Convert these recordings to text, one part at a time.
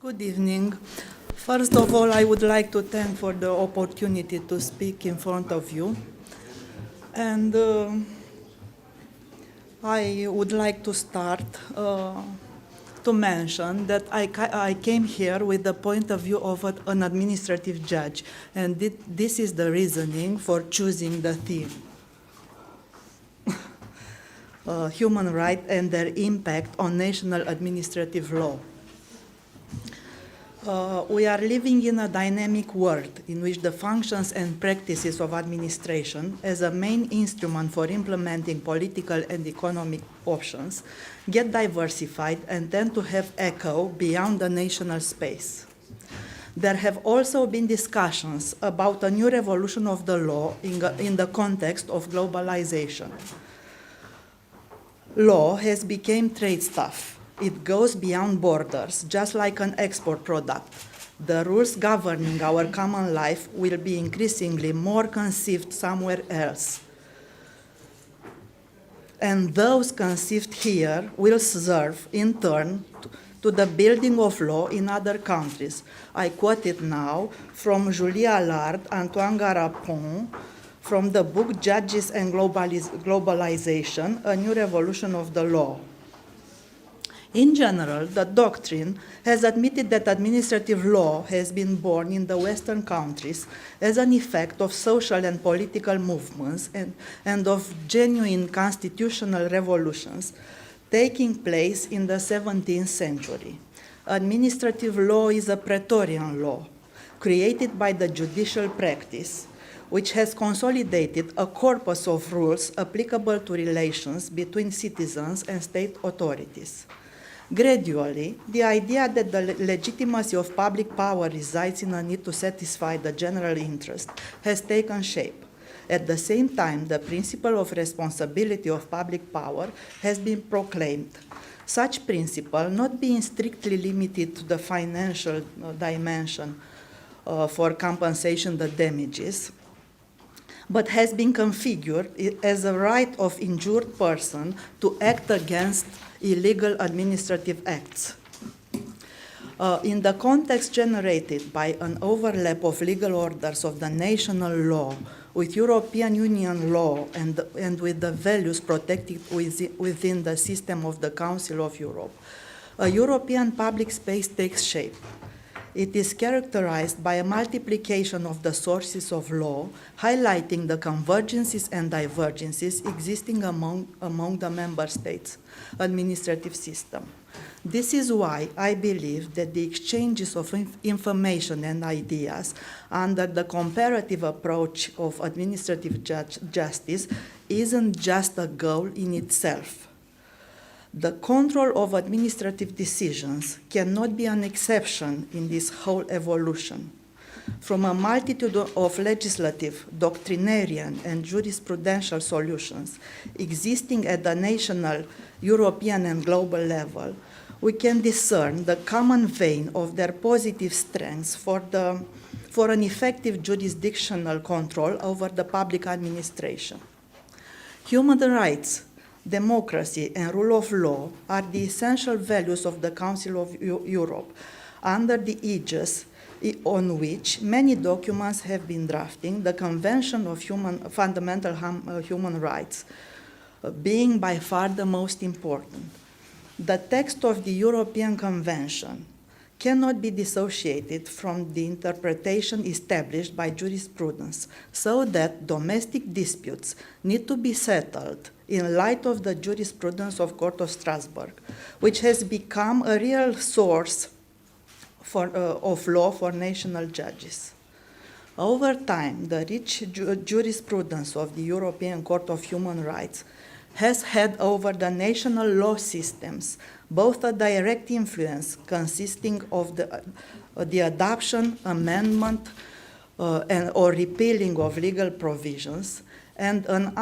Good evening. First of all, I would like to thank for the opportunity to speak in front of you. And I would like to start to mention that I came here with the point of view of an administrative judge, and this is the reasoning for choosing the theme. Human rights and their impact on national administrative law. We are living in a dynamic world in which the functions and practices of administration as a main instrument for implementing political and economic options get diversified and tend to have echo beyond the national space. There have also been discussions about a new revolution of the law in the context of globalization. Law has become trade stuff. It goes beyond borders, just like an export product. The rules governing our common life will be increasingly more conceived somewhere else. And those conceived here will serve, in turn, to the building of law in other countries. I quote it now from Julie Allard, Antoine Garapon, from the book Judges and Globalization, A New Revolution of the Law. In general, the doctrine has admitted that administrative law has been born in the Western countries as an effect of social and political movements and of genuine constitutional revolutions taking place in the 17th century. Administrative law is a Praetorian law created by the judicial practice, which has consolidated a corpus of rules applicable to relations between citizens and state authorities. Gradually, the idea that the legitimacy of public power resides in a need to satisfy the general interest has taken shape. At the same time, the principle of responsibility of public power has been proclaimed. Such principle not being strictly limited to the financial dimension for compensation the damages, but has been configured as a right of injured person to act against illegal administrative acts. In the context generated by an overlap of legal orders of the national law with European Union law and with the values protected within the system of the Council of Europe, a European public space takes shape. It is characterized by a multiplication of the sources of law, highlighting the convergences and divergences existing among the member states' administrative system. This is why I believe that the exchanges of information and ideas under the comparative approach of administrative justice isn't just a goal in itself. The control of administrative decisions cannot be an exception in this whole evolution. From a multitude of legislative, doctrinarian, and jurisprudential solutions existing at the national, European, and global level, we can discern the common vein of their positive strengths for an effective jurisdictional control over the public administration. Human rights, democracy, and rule of law are the essential values of the Council of Europe, under the aegis on which many documents have been drafting, the Convention of Fundamental Human Rights being by far the most important. The text of the European Convention cannot be dissociated from the interpretation established by jurisprudence, so that domestic disputes need to be settled in light of the jurisprudence of Court of Strasbourg, which has become a real source of law for national judges. Over time, the rich jurisprudence of the European Court of Human Rights has had over the national law systems both a direct influence consisting of the adoption, amendment, or repealing of legal provisions, and an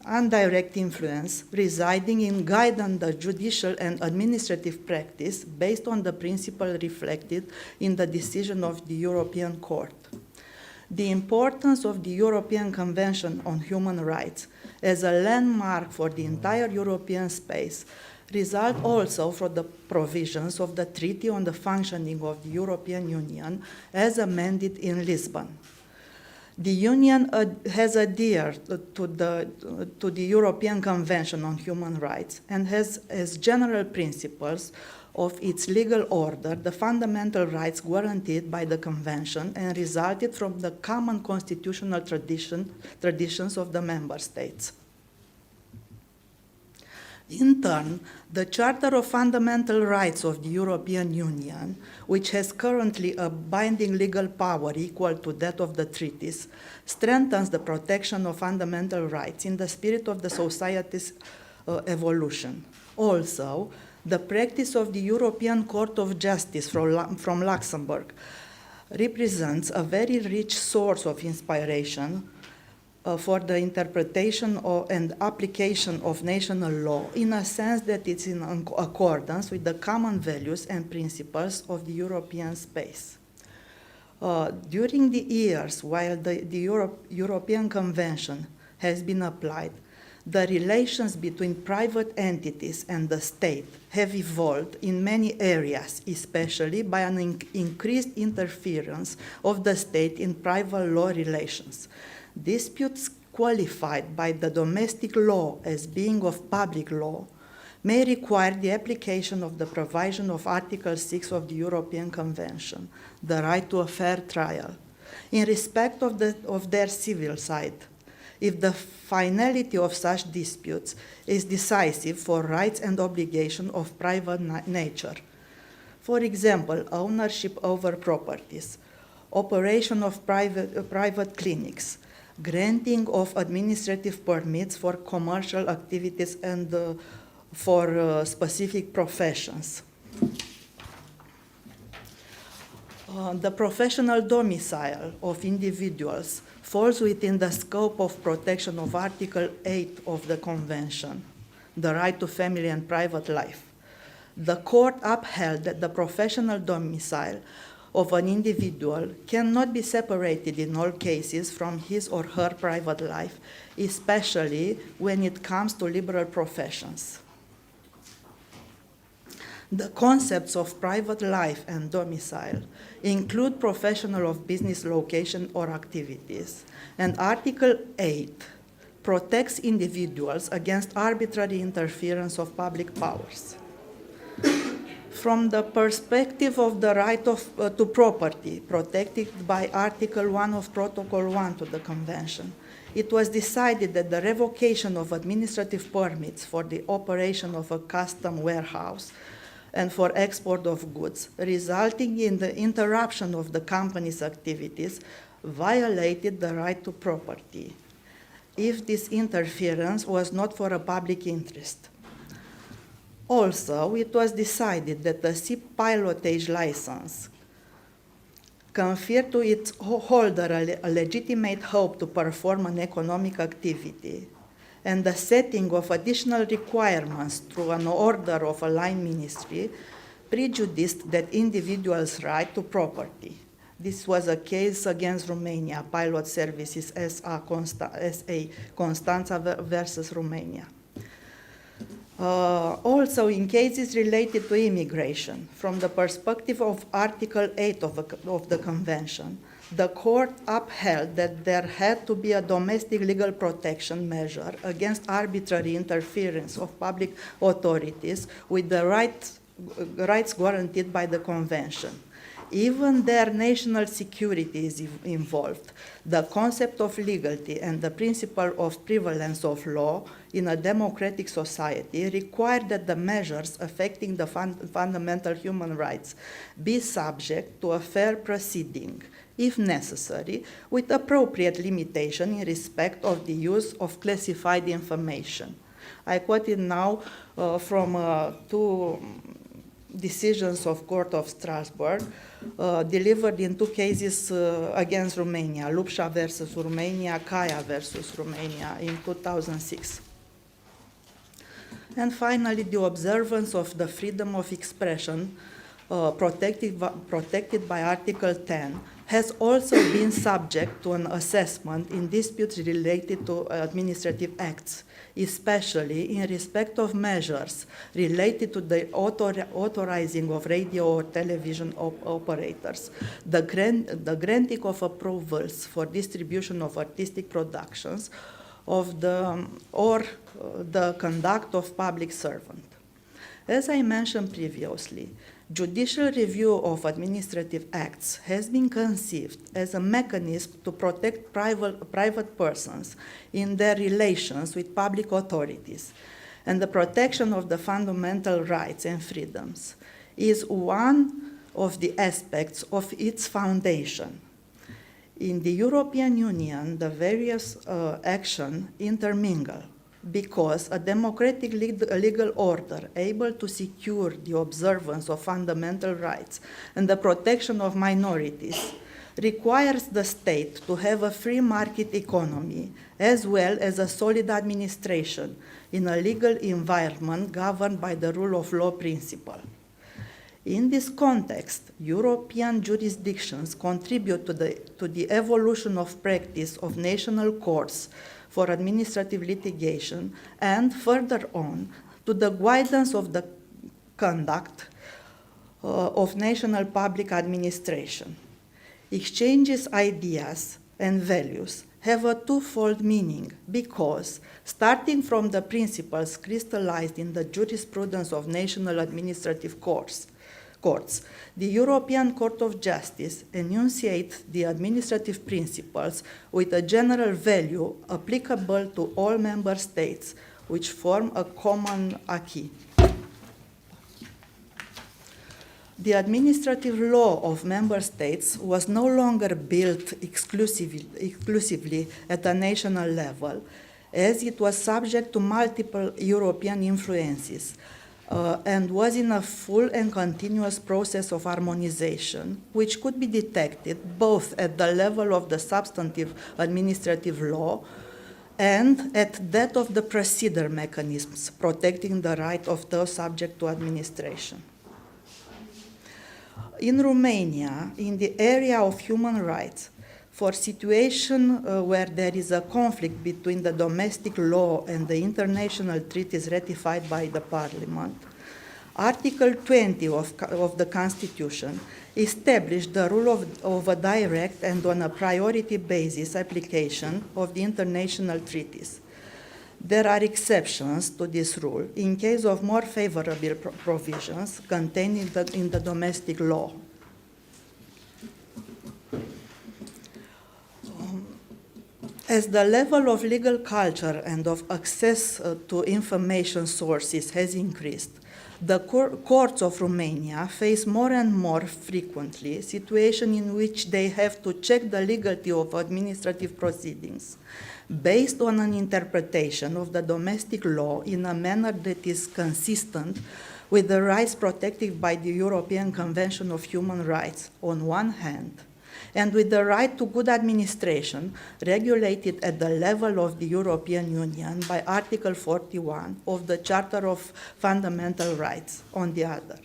indirect influence residing in guiding the judicial and administrative practice based on the principle reflected in the decision of the European Court. The importance of the European Convention on Human Rights as a landmark for the entire European space result also from the provisions of the Treaty on the Functioning of the European Union as amended in Lisbon. The Union has adhered to the European Convention on Human Rights and has as general principles of its legal order the fundamental rights guaranteed by the Convention and resulted from the common constitutional traditions of the member states. In turn, the Charter of Fundamental Rights of the European Union, which has currently a binding legal power equal to that of the treaties, strengthens the protection of fundamental rights in the spirit of the society's evolution. Also, the practice of the European Court of Justice from Luxembourg represents a very rich source of inspiration for the interpretation and application of national law in a sense that it's in accordance with the common values and principles of the European space. During the years while the European Convention has been applied, the relations between private entities and the state have evolved in many areas, especially by an increased interference of the state in private law relations. Disputes qualified by the domestic law as being of public law may require the application of the provision of Article 6 of the European Convention, the right to a fair trial, in respect of their civil side, if the finality of such disputes is decisive for rights and obligations of private nature. For example, ownership over properties, operation of private clinics, granting of administrative permits for commercial activities and for specific professions. The professional domicile of individuals falls within the scope of protection of Article 8 of the Convention, the right to family and private life. The court upheld that the professional domicile of an individual cannot be separated in all cases from his or her private life, especially when it comes to liberal professions. The concepts of private life and domicile include professional of business location or activities, and Article 8 protects individuals against arbitrary interference of public powers. From the perspective of the right to property protected by Article 1 of Protocol 1 to the Convention, it was decided that the revocation of administrative permits for the operation of a custom warehouse and for export of goods, resulting in the interruption of the company's activities, violated the right to property, if this interference was not for a public interest. Also, it was decided that the sea pilotage license conferred to its holder a legitimate hope to perform an economic activity, and the setting of additional requirements through an order of a line ministry prejudiced that individual's right to property. This was a case against Romania, Pilot Services S.A. Constanța versus Romania. Also, in cases related to immigration, from the perspective of Article 8 of the Convention, the court upheld that there had to be a domestic legal protection measure against arbitrary interference of public authorities with the rights guaranteed by the Convention. Even their national security is involved. The concept of legality and the principle of prevalence of law in a democratic society require that the measures affecting the fundamental human rights be subject to a fair proceeding, if necessary, with appropriate limitation in respect of the use of classified information. I quoted now from two decisions of Court of Strasbourg delivered in two cases against Romania, Lupșa versus Romania, Caia versus Romania in 2006. And finally, the observance of the freedom of expression protected by Article 10 has also been subject to an assessment in disputes related to administrative acts, especially in respect of measures related to the authorizing of radio or television operators, the granting of approvals for distribution of artistic productions, or the conduct of public servant. As I mentioned previously, judicial review of administrative acts has been conceived as a mechanism to protect private persons in their relations with public authorities, and the protection of the fundamental rights and freedoms is one of the aspects of its foundation. In the European Union, the various actions intermingle, because a democratic legal order able to secure the observance of fundamental rights and the protection of minorities requires the state to have a free market economy as well as a solid administration in a legal environment governed by the rule of law principle. In this context, European jurisdictions contribute to the evolution of practice of national courts for administrative litigation, and further on, to the guidance of the conduct of national public administration. Exchanges, ideas, and values have a twofold meaning because, starting from the principles crystallized in the jurisprudence of national administrative courts, the European Court of Justice enunciates the administrative principles with a general value applicable to all member states, which form a common acquis. The administrative law of member states was no longer built exclusively at a national level, as it was subject to multiple European influences, and was in a full and continuous process of harmonization, which could be detected both at the level of the substantive administrative law and at that of the procedure mechanisms protecting the right of those subject to administration. In Romania, in the area of human rights, for situation where there is a conflict between the domestic law and the international treaties ratified by the Parliament, Article 20 of the Constitution established the rule of a direct and on a priority basis application of the international treaties. There are exceptions to this rule in case of more favorable provisions contained in the domestic law. As the level of legal culture and of access to information sources has increased, the courts of Romania face more and more frequently situations in which they have to check the legality of administrative proceedings based on an interpretation of the domestic law in a manner that is consistent with the rights protected by the European Convention of Human Rights on one hand, and with the right to good administration regulated at the level of the European Union by Article 41 of the Charter of Fundamental Rights on the other.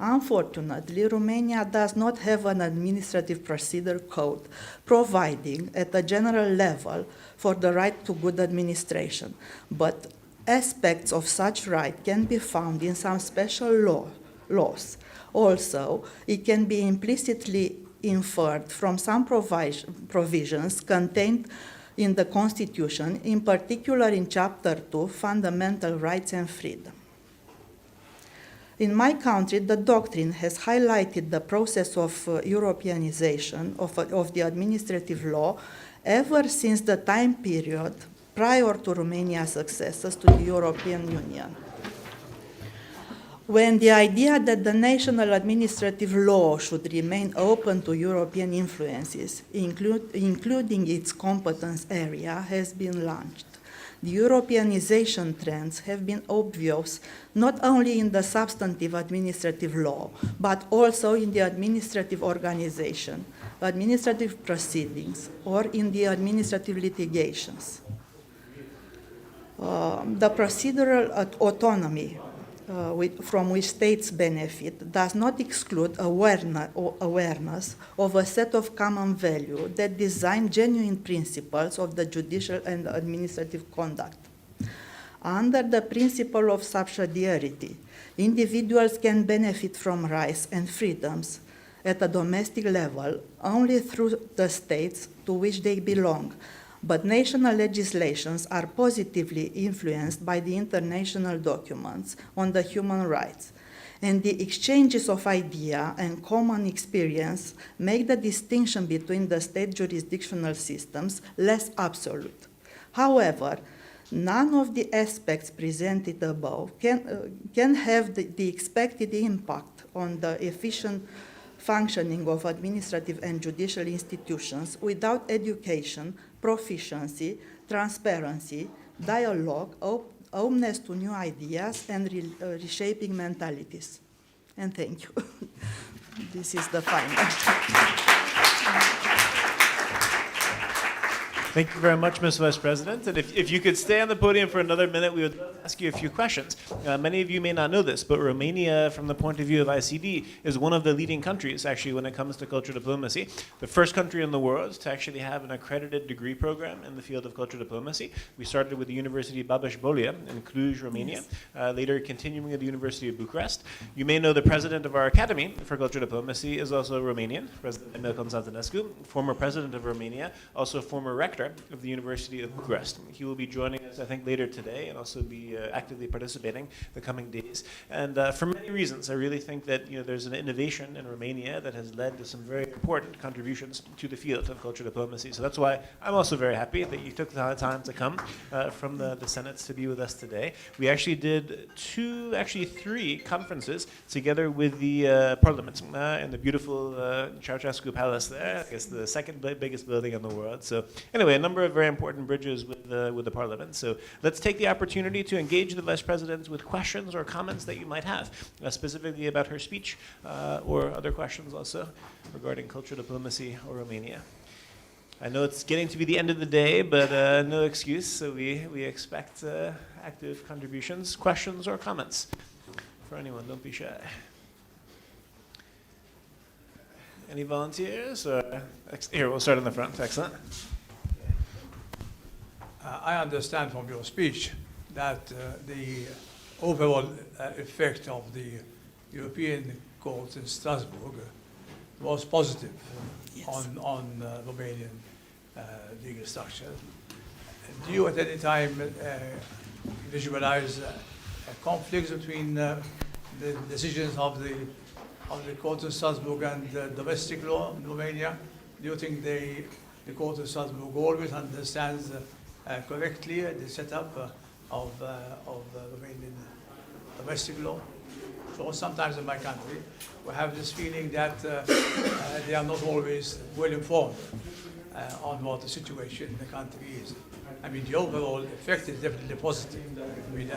Unfortunately, Romania does not have an administrative procedure code providing at a general level for the right to good administration, but aspects of such right can be found in some special laws. Also, it can be implicitly inferred from some provisions contained in the Constitution, in particular in Chapter 2, Fundamental Rights and Freedom. In my country, the doctrine has highlighted the process of Europeanization of the administrative law ever since the time period prior to Romania's accession to the European Union, when the idea that the national administrative law should remain open to European influences, including its competence area, has been launched. The Europeanization trends have been obvious not only in the substantive administrative law, but also in the administrative organization, administrative proceedings, or in the administrative litigations. The procedural autonomy from which states benefit does not exclude awareness of a set of common values that design genuine principles of the judicial and administrative conduct. Under the principle of subsidiarity, individuals can benefit from rights and freedoms at a domestic level only through the states to which they belong, but national legislations are positively influenced by the international documents on the human rights, and the exchanges of idea and common experience make the distinction between the state jurisdictional systems less absolute. However, none of the aspects presented above can have the expected impact on the efficient functioning of administrative and judicial institutions without education, proficiency, transparency, dialogue, openness to new ideas, and reshaping mentalities. And thank you. This is the final. Thank you very much, Ms. Vice President. And if you could stay on the podium for another minute, we would ask you a few questions. Many of you may not know this, but Romania, from the point of view of ICD, is one of the leading countries, actually, when it comes to culture diplomacy. The first country in the world to actually have an accredited degree program in the field of culture diplomacy. We started with the University of Babeș-Bolyai in Cluj, Romania, later continuing at the University of Bucharest. You may know the president of our Academy for Culture Diplomacy is also Romanian, President Emil Constantinescu, former president of Romania, also former rector of the University of Bucharest. He will be joining us, I think, later today and also be actively participating the coming days. And for many reasons, I really think that there's an innovation in Romania that has led to some very important contributions to the field of culture diplomacy. So that's why I'm also very happy that you took the time to come from the Senate to be with us today. We actually did three conferences together with the Parliament in the beautiful Ceausescu Palace there. I guess the second biggest building in the world. So anyway, a number of very important bridges with the Parliament. So let's take the opportunity to engage the Vice President with questions or comments that you might have, specifically about her speech or other questions also regarding culture diplomacy or Romania. I know it's getting to be the end of the day, but no excuse, so we expect active contributions, questions, or comments for anyone. Don't be shy. Any volunteers? Here, we'll start in the front. Excellent. I understand from your speech that the overall effect of the European Court in Strasbourg was positive on Romanian legal structure. Do you at any time visualize conflicts between the decisions of the Court of Strasbourg and domestic law in Romania? Do you think the Court of Strasbourg always understands correctly the setup of Romanian domestic law? So sometimes in my country, we have this feeling that they are not always well informed on what the situation in the country is. I mean, the overall effect is definitely positive. I mean,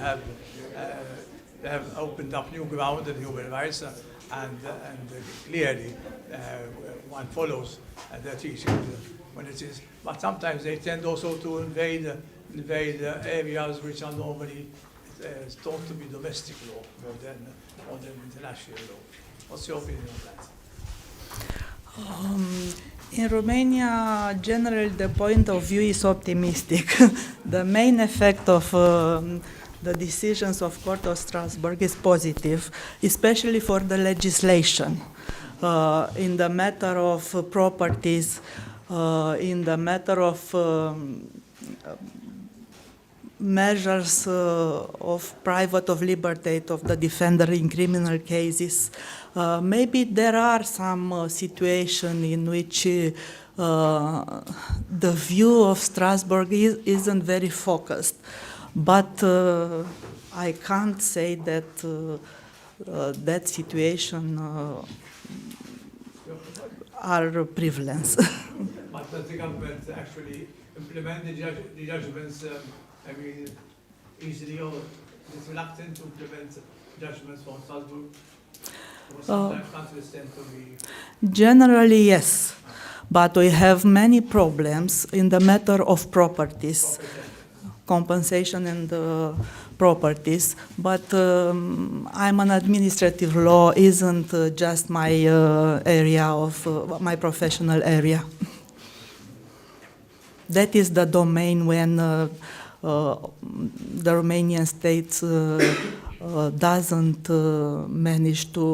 they have opened up new ground in human rights, and clearly one follows their teachings when it is. But sometimes they tend also to invade areas which are normally thought to be domestic law more than international law. What's your opinion on that? In Romania, generally the point of view is optimistic. The main effect of the decisions of Court of Strasbourg is positive, especially for the legislation. In the matter of properties, in the matter of measures of private of liberty of the defender in criminal cases. Maybe there are some situations in which the view of Strasbourg isn't very focused, but I can't say that that situation are prevalent. But does the government actually implement the judgments? I mean, easily or is reluctant to implement judgments from Strasbourg? Or sometimes countries tend to be... Generally, yes. But we have many problems in the matter of properties, compensation and properties, but I'm an administrative law isn't just my area of my professional area. That is the domain when the Romanian state doesn't manage to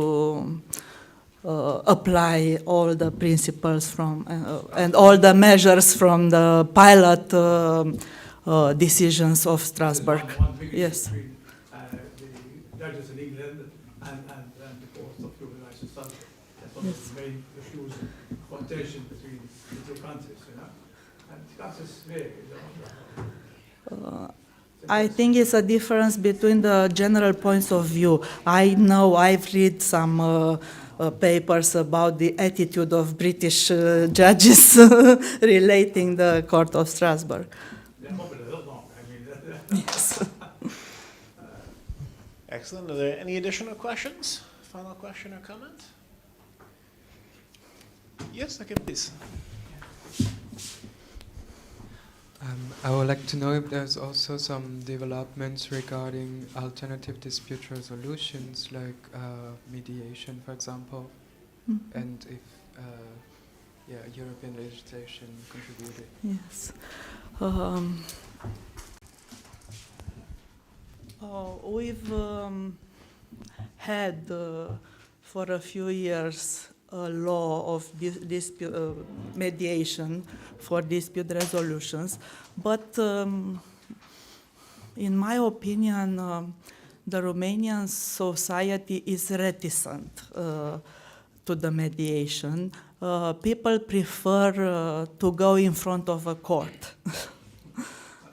apply all the principles from and all the measures from the pilot decisions of Strasbourg. One thing Yes. between the judges in England and the courts of human rights in Strasbourg. That's one of the main issues of contention between the two countries, you know. And the countries vary, you know. I think it's a difference between the general points of view. I know I've read some papers about the attitude of British judges relating the Court of Strasbourg. They're popular, they're not. I mean, Yes. Excellent. Are there any additional questions? Final question or comment? Yes, okay, please. I would like to know if there's also some developments regarding alternative dispute resolutions, like mediation, for example, and if European legislation contributed. Yes. We've had for a few years a law of mediation for dispute resolutions, but in my opinion, the Romanian society is reticent to the mediation. People prefer to go in front of a court.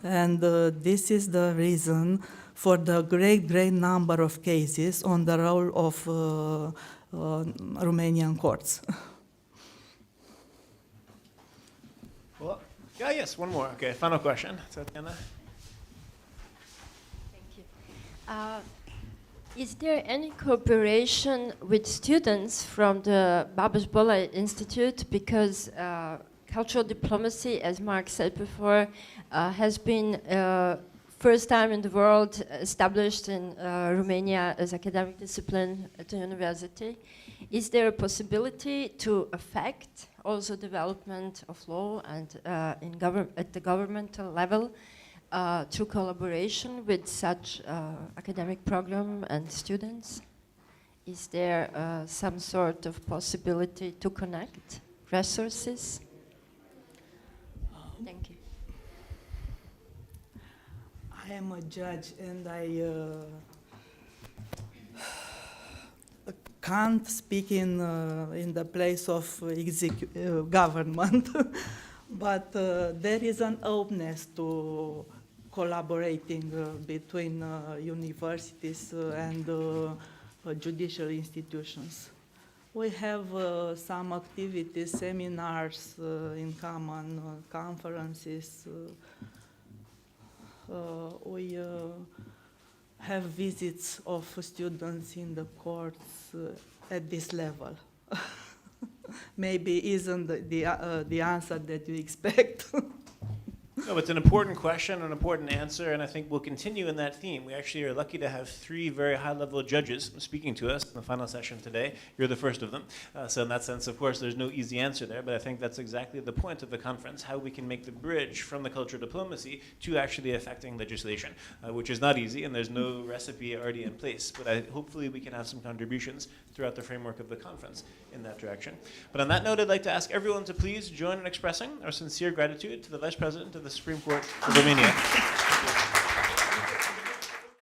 And this is the reason for the great number of cases on the role of Romanian courts. Well, yeah, yes, one more. Okay, final question. Tatiana? Thank you. Is there any cooperation with students from the Babas Bolyai Institute? Because cultural diplomacy, as Mark said before, has been first time in the world established in Romania as academic discipline at the university. Is there a possibility to affect also development of law and at the governmental level through collaboration with such academic program and students? Is there some sort of possibility to connect resources? Thank you. I am a judge and I can't speak in the place of government, but there is an openness to collaborating between universities and judicial institutions. We have some activities, seminars in common, conferences. We have visits of students in the courts at this level. Maybe isn't the answer that you expect. No, it's an important question, an important answer, and I think we'll continue in that theme. We actually are lucky to have 3 very high-level judges speaking to us in the final session today. You're the first of them. So in that sense, of course, there's no easy answer there, but I think that's exactly the point of the conference, how we can make the bridge from the cultural diplomacy to actually affecting legislation, which is not easy, and there's no recipe already in place. But hopefully we can have some contributions throughout the framework of the conference in that direction. But on that note, I'd like to ask everyone to please join in expressing our sincere gratitude to the Vice President of the Supreme Court of Romania.